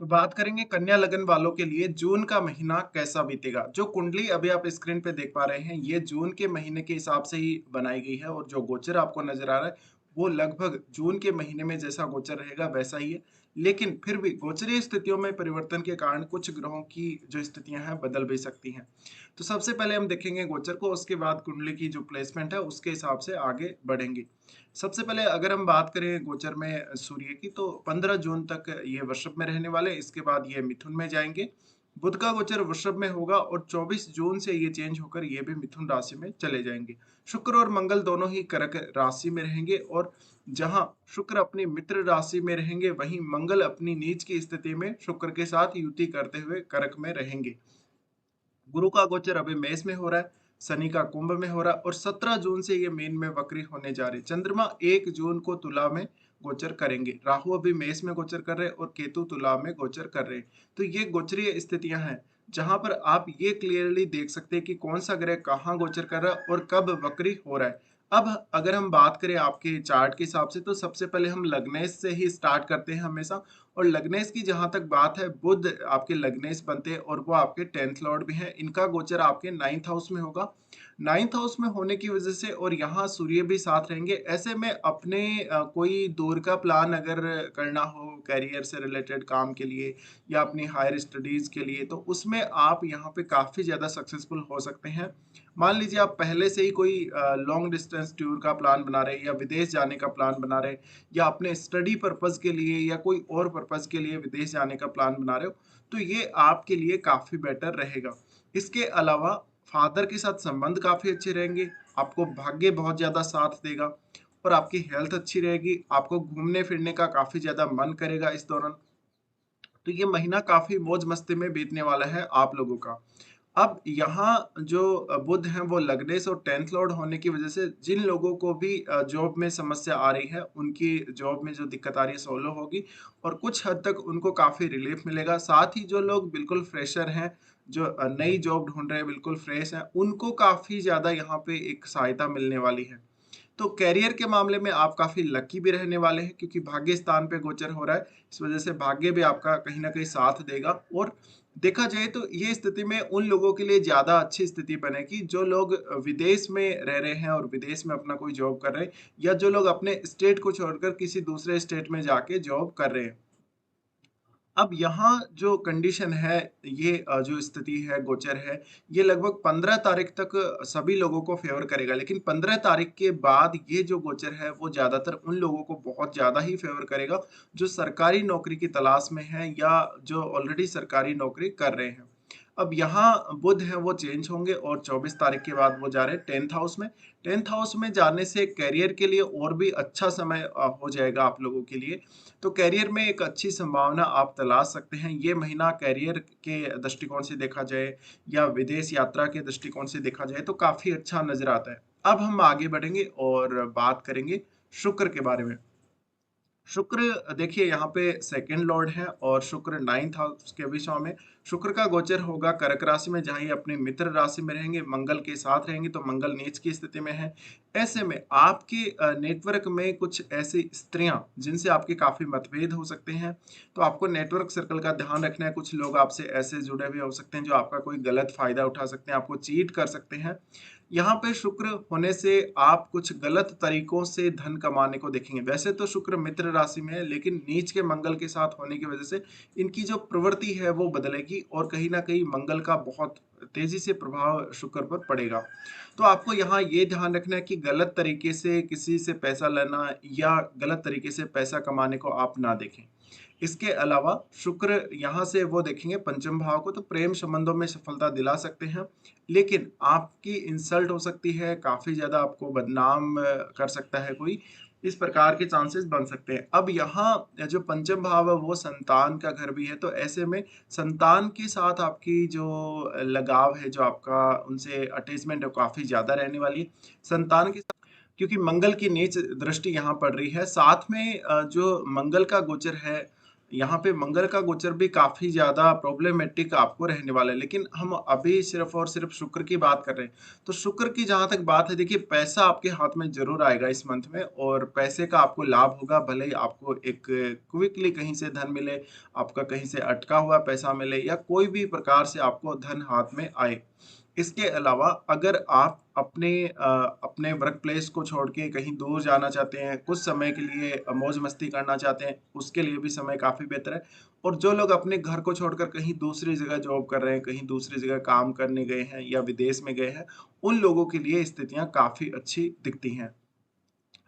तो बात करेंगे कन्या लगन वालों के लिए जून का महीना कैसा बीतेगा। जो कुंडली अभी आप स्क्रीन पे देख पा रहे हैं, ये जून के महीने के हिसाब से ही बनाई गई है और जो गोचर आपको नजर आ रहा है वो लगभग जून के महीने में जैसा गोचर रहेगा वैसा ही है। लेकिन फिर भी गोचरीय स्थितियों में परिवर्तन के कारण कुछ ग्रहों की जो स्थितियां हैं बदल भी सकती हैं। तो सबसे पहले हम देखेंगे गोचर को, उसके बाद कुंडली की जो प्लेसमेंट है उसके हिसाब से आगे बढ़ेंगे। सबसे पहले अगर हम बात करें गोचर में सूर्य की, तो 15 जून तक ये वृषभ में रहने वाले, इसके बाद ये मिथुन में जाएंगे। बुध का गोचर वृषभ में होगा और 24 जून से ये चेंज होकर ये भी मिथुन राशि में चले जाएंगे। शुक्र और मंगल दोनों ही कर्क राशि में रहेंगे और जहां शुक्र अपनी मित्र राशि में रहेंगे वहीं मंगल अपनी नीच की स्थिति में शुक्र के साथ युति करते हुए कर्क में रहेंगे। गुरु का गोचर अभी मेष में हो रहा है, शनि का कुंभ में हो रहा है और 17 जून से ये मीन में वक्री होने जा रहे हैं। चंद्रमा 1 जून को तुला में गोचर करेंगे। राहु अभी मेष में गोचर कर रहे हैं और केतु तुला में गोचर कर रहे हैं। तो ये गोचरीय स्थितियां हैं जहां पर आप ये क्लियरली देख सकते हैं कि कौन सा ग्रह कहाँ गोचर कर रहा है और कब वक्री हो रहा है। अब अगर हम बात करें आपके चार्ट के हिसाब से, तो सबसे पहले हम लग्नेश से ही स्टार्ट करते हैं हमेशा। और लग्नेश की जहां तक बात है, बुध आपके लग्नेश बनते हैं और वो आपके 10th लॉर्ड भी हैं। इनका गोचर आपके 9th हाउस में होगा। 9th हाउस में होने की वजह से और यहाँ सूर्य भी साथ रहेंगे। ऐसे में अपने कोई दूर का प्लान अगर करना हो करियर से रिलेटेड काम के लिए या अपनी हायर स्टडीज के लिए, तो उसमें आप यहाँ पे काफी ज्यादा सक्सेसफुल हो सकते हैं। मान लीजिए आप पहले से ही कोई लॉन्ग डिस्टेंस टूर का प्लान बना रहे हैं या विदेश जाने का प्लान बना रहे हैं या अपने स्टडी पर्पज के लिए या कोई और पर्पज के लिए विदेश जाने का प्लान बना रहे हो, तो ये आपके लिए काफी बेटर रहेगा। इसके अलावा फादर के साथ संबंध काफी अच्छे रहेंगे, आपको भाग्य बहुत ज्यादा साथ देगा और आपकी हेल्थ अच्छी रहेगी। आपको घूमने फिरने का काफी ज्यादा मन करेगा इस दौरान। तो ये महीना काफी मौज मस्ती में बीतने वाला है आप लोगों का। अब यहाँ जो बुध हैं वो लग्नेश और 10th लॉर्ड होने की वजह से जिन लोगों को भी जॉब में समस्या आ रही है, उनकी जॉब में जो दिक्कत आ रही है सॉल्व होगी और कुछ हद तक उनको काफी रिलीफ मिलेगा। साथ ही जो लोग बिल्कुल फ्रेशर हैं, जो नई जॉब ढूंढ रहे हैं, बिल्कुल फ्रेश हैं, उनको काफी ज्यादा यहाँ पे एक सहायता मिलने वाली है। तो करियर के मामले में आप काफी लकी भी रहने वाले हैं क्योंकि भाग्य स्थान पे गोचर हो रहा है। इस वजह से भाग्य भी आपका कहीं ना कहीं साथ देगा। और देखा जाए तो ये स्थिति में उन लोगों के लिए ज्यादा अच्छी स्थिति बनेगी जो लोग विदेश में रह रहे हैं और विदेश में अपना कोई जॉब कर रहे हैं या जो लोग अपने स्टेट को छोड़कर किसी दूसरे स्टेट में जाके जॉब कर रहे हैं। अब यहाँ जो कंडीशन है, ये जो स्थिति है, गोचर है, ये लगभग 15 तारीख तक सभी लोगों को फेवर करेगा। लेकिन 15 तारीख के बाद ये जो गोचर है वो ज्यादातर उन लोगों को बहुत ज्यादा ही फेवर करेगा जो सरकारी नौकरी की तलाश में है या जो ऑलरेडी सरकारी नौकरी कर रहे हैं। अब यहाँ बुध है वो चेंज होंगे और 24 तारीख के बाद वो जा रहे हैं 10th हाउस में। 10th हाउस में जाने से करियर के लिए और भी अच्छा समय हो जाएगा आप लोगों के लिए। तो करियर में एक अच्छी संभावना आप तलाश सकते हैं। ये महीना करियर के दृष्टिकोण से देखा जाए या विदेश यात्रा के दृष्टिकोण से देखा जाए तो काफी अच्छा नजर आता है। अब हम आगे बढ़ेंगे और बात करेंगे शुक्र के बारे में। शुक्र देखिए यहाँ पे सेकंड लॉर्ड है और शुक्र 9th हाउस के विषय में। शुक्र का गोचर होगा कर्क राशि में जहाँ ये अपने मित्र राशि में रहेंगे, मंगल के साथ रहेंगे, तो मंगल नीच की स्थिति में है। ऐसे में आपके नेटवर्क में कुछ ऐसी स्त्रियां जिनसे आपके काफी मतभेद हो सकते हैं, तो आपको नेटवर्क सर्कल का ध्यान रखना है। कुछ लोग आपसे ऐसे जुड़े हुए हो सकते हैं जो आपका कोई गलत फायदा उठा सकते हैं, आपको चीट कर सकते हैं। यहाँ पे शुक्र होने से आप कुछ गलत तरीकों से धन कमाने को देखेंगे। वैसे तो शुक्र मित्र राशि में है, लेकिन नीच के मंगल के साथ होने की वजह से इनकी जो प्रवृत्ति है वो बदलेगी और कहीं ना कहीं मंगल का बहुत तेजी से प्रभाव शुक्र पर पड़ेगा। तो आपको यहाँ ये ध्यान रखना है कि गलत तरीके से किसी से पैसा लेना या गलत तरीके से पैसा कमाने को आप ना देखें। इसके अलावा शुक्र यहाँ से वो देखेंगे पंचम भाव को, तो प्रेम संबंधों में सफलता दिला सकते हैं, लेकिन आपकी इंसल्ट हो सकती है, काफी ज्यादा आपको बदनाम कर सकता है कोई। इस प्रकार के चांसेस बन सकते हैं। अब यहाँ जो पंचम भाव है वो संतान का घर भी है, तो ऐसे में संतान के साथ आपकी जो लगाव है, जो आपका उनसे अटैचमेंट है, काफी ज्यादा रहने वाली है। संतान के साथ क्योंकि मंगल की नीच दृष्टि यहाँ पड़ रही है, साथ में जो मंगल का गोचर है यहाँ पे मंगल का गोचर भी काफ़ी ज़्यादा प्रॉब्लमैटिक आपको रहने वाला है, लेकिन हम अभी सिर्फ़ और सिर्फ़ शुक्र की बात कर रहे हैं। तो शुक्र की जहाँ तक बात है, देखिए पैसा आपके हाथ में ज़रूर आएगा इस मंथ में और पैसे का आपको लाभ होगा, भले ही आपको एक क्विकली कहीं से धन मिले, आपका कहीं से अटका हुआ पैसा मिले या कोई भी प्रकार से आपको धन हाथ में आए। इसके अलावा अगर आप अपने वर्क प्लेस को छोड़ के कहीं दूर जाना चाहते हैं, कुछ समय के लिए मौज-मस्ती करना चाहते हैं, उसके लिए भी समय काफ़ी बेहतर है। और जो लोग अपने घर को छोड़कर कहीं दूसरी जगह जॉब कर रहे हैं, कहीं दूसरी जगह काम करने गए हैं या विदेश में गए हैं, उन लोगों के लिए स्थितियाँ काफ़ी अच्छी दिखती हैं।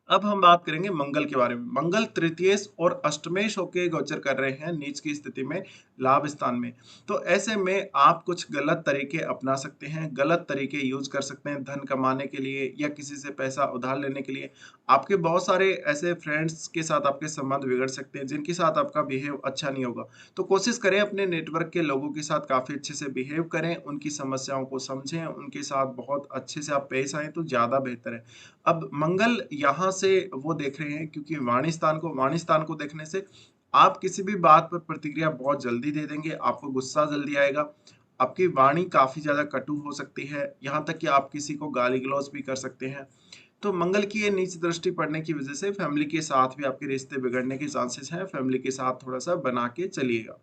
अब हम बात करेंगे मंगल के बारे में। मंगल तृतीयेश और अष्टमेश होके गोचर कर रहे हैं नीच की स्थिति में, लाभ स्थान में। तो ऐसे में आप कुछ गलत तरीके अपना सकते हैं, गलत तरीके यूज़ कर सकते हैं धन कमाने के लिए या किसी से पैसा उधार लेने के लिए। आपके बहुत सारे ऐसे फ्रेंड्स के साथ आपके संबंध बिगड़ सकते हैं, जिनके साथ आपका बिहेव अच्छा नहीं होगा। तो कोशिश करें अपने नेटवर्क के लोगों के साथ काफ़ी अच्छे से बिहेव करें, उनकी समस्याओं को समझें, उनके साथ बहुत अच्छे से आप पेश आएँ तो ज़्यादा बेहतर है। अब मंगल यहाँ से वो देख रहे हैं क्योंकि वाणी स्थान को देखने से आप किसी भी बात पर प्रतिक्रिया बहुत जल्दी दे देंगे, आपको गुस्सा जल्दी आएगा, आपकी वाणी काफ़ी ज़्यादा कटु हो सकती है, यहाँ तक कि आप किसी को गाली-गलौज भी कर सकते हैं। तो मंगल की ये नीच दृष्टि पड़ने की वजह से फैमिली के साथ भी आपके रिश्ते बिगड़ने के चांसेस हैं, फैमिली के साथ थोड़ा-सा बना के चलिएगा।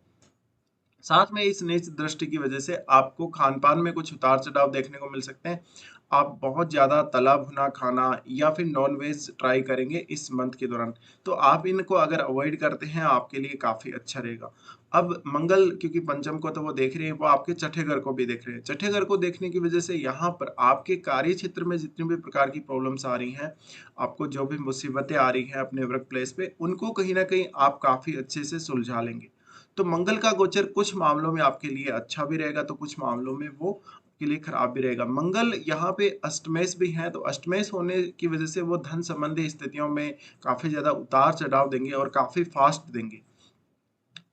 साथ में इस नीच दृष्टि की वजह से आपको खान-पान में कुछ उतार-चढ़ाव देखने को मिल सकते हैं। आप बहुत ज़्यादा तला-भुना खाना या फिर नॉन-वेज ट्राई करेंगे इस मंथ के दौरान। तो आप इनको अगर अवॉइड करते हैं, आपके लिए काफ़ी अच्छा रहेगा। अब मंगल क्योंकि पंचम को तो वो देख रहे हैं, वो आपके छठे घर को भी देख रहे हैं। छठे घर को देखने की वजह से यहाँ पर आपके कार्य क्षेत्र में जितनी भी प्रकार की प्रॉब्लम्स आ रही हैं, आपको जो भी मुसीबतें आ रही हैं अपने वर्क प्लेस पे, उनको कहीं न कहीं आप काफ़ी अच्छे से सुलझा लेंगे। तो मंगल का गोचर कुछ मामलों में आपके लिए अच्छा भी रहेगा, तो कुछ मामलों में वो आपके लिए खराब भी रहेगा। मंगल यहाँ पे अष्टमेश भी है, तो अष्टमेश होने की वजह से वो धन संबंधी स्थितियों में काफ़ी ज़्यादा उतार-चढ़ाव देंगे और काफ़ी फ़ास्ट देंगे।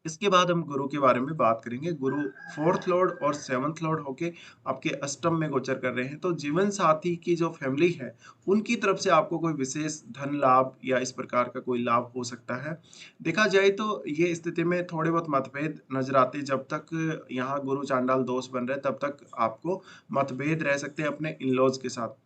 इसके बाद हम गुरु के बारे में बात करेंगे। गुरु 4th लॉर्ड और 7th लॉर्ड होके आपके अष्टम में गोचर कर रहे हैं। तो जीवन साथी की जो फैमिली है, उनकी तरफ से आपको कोई विशेष धन लाभ या इस प्रकार का कोई लाभ हो सकता है। देखा जाए तो ये स्थिति में थोड़े बहुत मतभेद नज़र आते हैं। जब तक यहाँ गुरु चांडाल दोष बन रहे हैं, तब तक आपको मतभेद रह सकते हैं अपने इन-लॉज़ के साथ।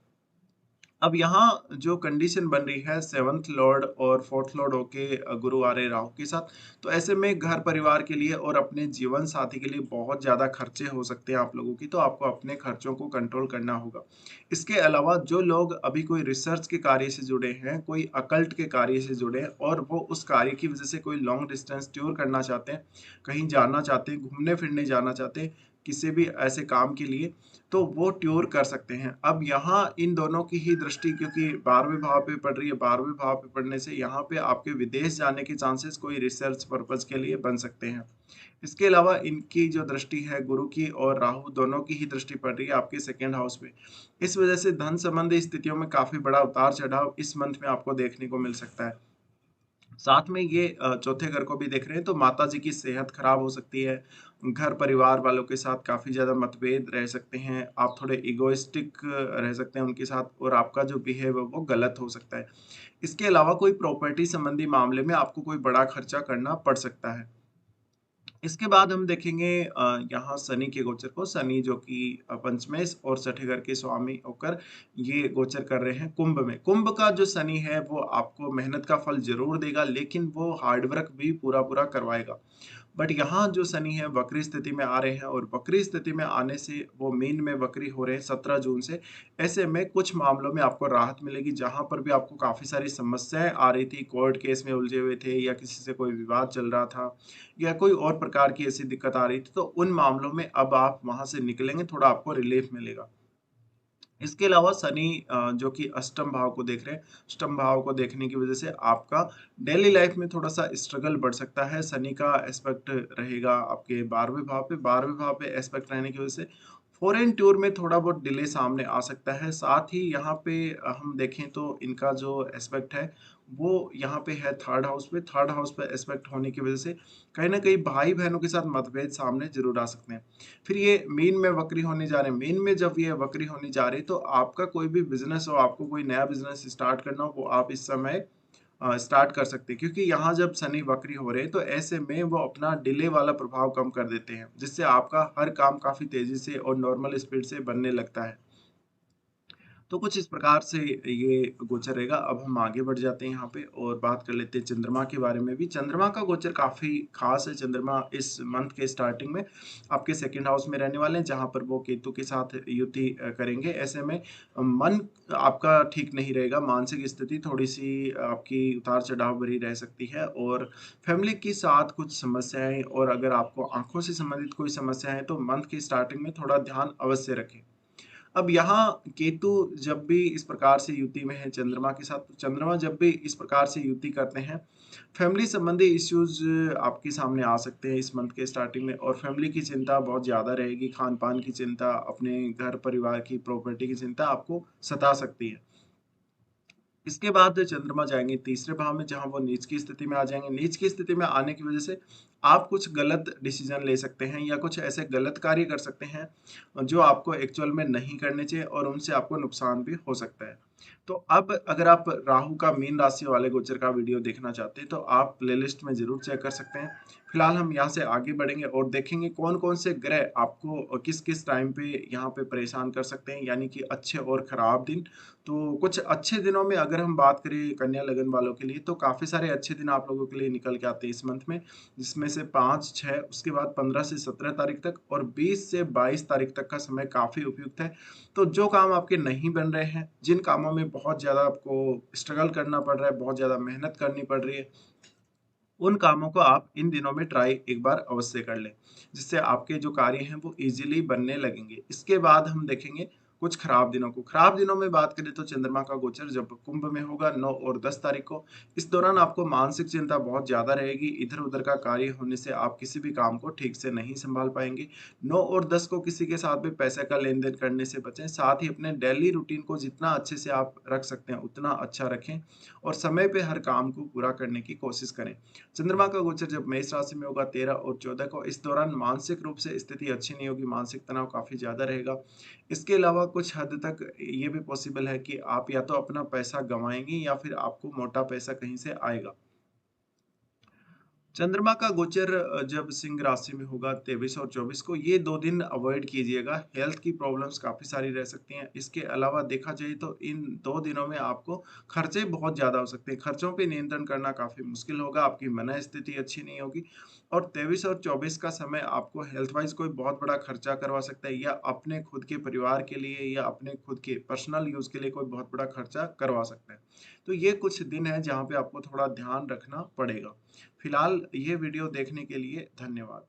अब यहाँ जो कंडीशन बन रही है 7th लॉर्ड और 4th लॉर्ड होके गुरु आ रहे राहु के साथ, तो ऐसे में घर परिवार के लिए और अपने जीवन साथी के लिए बहुत ज़्यादा खर्चे हो सकते हैं आप लोगों की, तो आपको अपने खर्चों को कंट्रोल करना होगा। इसके अलावा जो लोग अभी कोई रिसर्च के कार्य से जुड़े हैं, कोई अकल्ट के कार्य से जुड़े हैं और वो उस कार्य की वजह से कोई लॉन्ग डिस्टेंस टूर करना चाहते हैं, कहीं जाना चाहते हैं, घूमने-फिरने जाना चाहते हैं, किसी भी ऐसे काम के लिए, तो वो ट्यूर कर सकते हैं। अब यहाँ इन दोनों की ही दृष्टि क्योंकि 12वें भाव पे पड़ रही है, 12वें भाव पे पड़ने से यहाँ पे आपके विदेश जाने के चांसेस कोई रिसर्च पर्पज़ के लिए बन सकते हैं। इसके अलावा इनकी जो दृष्टि है गुरु की और राहु दोनों की ही दृष्टि पड़ रही है आपके 2nd हाउस में। इस वजह से धन संबंधी स्थितियों में काफ़ी बड़ा उतार-चढ़ाव इस मंथ में आपको देखने को मिल सकता है। साथ में ये चौथे घर को भी देख रहे हैं तो माताजी की सेहत खराब हो सकती है। घर परिवार वालों के साथ काफ़ी ज़्यादा मतभेद रह सकते हैं। आप थोड़े इगोइस्टिक रह सकते हैं उनके साथ और आपका जो बिहेव है वो गलत हो सकता है। इसके अलावा कोई प्रॉपर्टी संबंधी मामले में आपको कोई बड़ा खर्चा करना पड़ सकता है। इसके बाद हम देखेंगे यहाँ शनि के गोचर को। शनि जो कि पंचमेश और छठे घर के स्वामी होकर ये गोचर कर रहे हैं कुंभ में। कुंभ का जो शनि है वो आपको मेहनत का फल ज़रूर देगा, लेकिन वो हार्ड वर्क भी पूरा-पूरा करवाएगा। बट यहाँ जो शनि है वक्री स्थिति में आ रहे हैं और वक्री स्थिति में आने से वो मीन में वक्री हो रहे हैं 17 जून से। ऐसे में कुछ मामलों में आपको राहत मिलेगी, जहाँ पर भी आपको काफ़ी सारी समस्याएँ आ रही थी, कोर्ट केस में उलझे हुए थे या किसी से कोई विवाद चल रहा था या कोई और प्रकार की ऐसी दिक्कत आ रही थी, तो उन मामलों में अब आप वहाँ से निकलेंगे, थोड़ा आपको रिलीफ मिलेगा। इसके अलावा शनि जो कि अष्टम भाव को देख रहे हैं, अष्टम भाव को देखने की वजह से आपका डेली लाइफ में थोड़ा-सा स्ट्रगल बढ़ सकता है। शनि का एस्पेक्ट रहेगा आपके 12वें भाव पे, 12वें भाव पे एस्पेक्ट रहने की वजह से फॉरेन टूर में थोड़ा बहुत डिले सामने आ सकता है। साथ ही यहाँ पे हम देखें तो इनका जो एस्पेक्ट है, वो यहाँ पे है 3rd हाउस पे, 3rd हाउस पे एस्पेक्ट होने की वजह से कहीं न कहीं भाई-बहनों के साथ मतभेद सामने ज़रूर आ सकते हैं। फिर ये मीन में वक्री होने जा रहे हैं। मीन में जब ये वक्री होने जा रही है तो आपका कोई भी बिज़नेस हो, आपको कोई नया बिज़नेस स्टार्ट करना हो, वो आप इस समय स्टार्ट कर सकते हैं, क्योंकि यहाँ जब शनि वक्री हो रहे हैं तो ऐसे में वो अपना डिले वाला प्रभाव कम कर देते हैं, जिससे आपका हर काम काफ़ी तेज़ी से और नॉर्मल स्पीड से बनने लगता है। तो कुछ इस प्रकार से ये गोचर रहेगा। अब हम आगे बढ़ जाते हैं यहाँ पे और बात कर लेते हैं चंद्रमा के बारे में भी। चंद्रमा का गोचर काफ़ी ख़ास है। चंद्रमा इस मंथ के स्टार्टिंग में आपके सेकंड हाउस में रहने वाले हैं, जहाँ पर वो केतु के साथ युति करेंगे। ऐसे में मन आपका ठीक नहीं रहेगा, मानसिक स्थिति थोड़ी-सी आपकी उतार-चढ़ाव भरी रह सकती है और फैमिली के साथ कुछ समस्याएँ, और अगर आपको आँखों से संबंधित कोई समस्या है, तो मंथ की स्टार्टिंग में थोड़ा ध्यान अवश्य रखें। अब यहाँ केतु जब भी इस प्रकार से युति में है चंद्रमा के साथ, तो चंद्रमा जब भी इस प्रकार से युति करते हैं, फैमिली संबंधी इश्यूज आपके सामने आ सकते हैं इस मंथ के स्टार्टिंग में, और फैमिली की चिंता बहुत ज़्यादा रहेगी, खान-पान की चिंता, अपने घर परिवार की प्रॉपर्टी की चिंता आपको सता सकती है। इसके बाद चंद्रमा जाएँगे तीसरे भाव में, जहाँ वो नीच की स्थिति में आ जाएँगे। नीच की स्थिति में आने की वजह से आप कुछ गलत डिसीज़न ले सकते हैं या कुछ ऐसे गलत कार्य कर सकते हैं, जो आपको एक्चुअल में नहीं करने चाहिए, और उनसे आपको नुकसान भी हो सकता है। तो अब अगर आप राहु का मीन राशि वाले गोचर का वीडियो देखना चाहते हैं, तो आप प्लेलिस्ट में ज़रूर चेक कर सकते हैं। फिलहाल हम यहाँ से आगे बढ़ेंगे और देखेंगे कौन-कौन से ग्रह आपको किस-किस टाइम पे यहाँ पे परेशान कर सकते हैं, यानी कि अच्छे और खराब दिन। तो कुछ अच्छे दिनों में अगर हम बात करें कन्या लगन वालों के लिए, तो काफ़ी सारे अच्छे दिन आप लोगों के लिए निकल के आते हैं इस मंथ में, जिसमें से 5, 6, उसके बाद 15 से 17 तारीख तक और 20 से 22 तारीख तक का समय काफ़ी उपयुक्त है। तो जो काम आपके नहीं बन रहे हैं, जिन कामों में बहुत ज़्यादा आपको स्ट्रगल करना पड़ रहा है, बहुत ज़्यादा मेहनत करनी पड़ रही है, उन कामों को आप इन दिनों में ट्राई एक बार अवश्य कर लें, जिससे आपके जो कार्य हैं वो ईज़िली बनने लगेंगे। इसके बाद हम देखेंगे कुछ खराब दिनों को। खराब दिनों में बात करें तो चंद्रमा का गोचर जब कुंभ में होगा 9 और 10 तारीख को, इस दौरान आपको मानसिक चिंता बहुत ज़्यादा रहेगी। इधर-उधर का कार्य होने से आप किसी भी काम को ठीक से नहीं सँभाल पाएँगे। 9 और 10 को किसी के साथ भी पैसे का लेन-देन करने से बचें। साथ ही अपने डेली रूटीन को जितना अच्छे से आप रख सकते हैं, उतना अच्छा रखें और समय पे हर काम को पूरा करने की कोशिश करें। चंद्रमा का गोचर जब मेष राशि में होगा 13 और 14 को, इस दौरान मानसिक रूप से स्थिति अच्छी नहीं होगी, मानसिक तनाव काफ़ी ज़्यादा रहेगा। इसके अलावा कुछ हद तक ये भी पॉसिबल है कि आप या तो अपना पैसा गँवाएँगे या फिर आपको मोटा पैसा कहीं से आएगा। चंद्रमा का गोचर जब सिंह राशि में होगा 23 और 24 को, ये 2 दिन अवॉइड कीजिएगा। हेल्थ की प्रॉब्लम्स काफ़ी सारी रह सकती हैं। इसके अलावा देखा जाए तो इन 2 दिनों में आपको खर्चे बहुत ज़्यादा हो सकते हैं। खर्चों पे नियंत्रण करना काफ़ी मुश्किल होगा, आपकी मनःस्थिति अच्छी नहीं होगी, और 23 और 24 का समय आपको हेल्थ वाइज़ कोई बहुत बड़ा खर्चा करवा सकता है, या अपने खुद के परिवार के लिए या अपने खुद के पर्सनल यूज़ के लिए कोई बहुत बड़ा खर्चा करवा सकता है। तो ये कुछ दिन हैं जहाँ पे आपको थोड़ा ध्यान रखना पड़ेगा। फिलहाल ये वीडियो देखने के लिए धन्यवाद।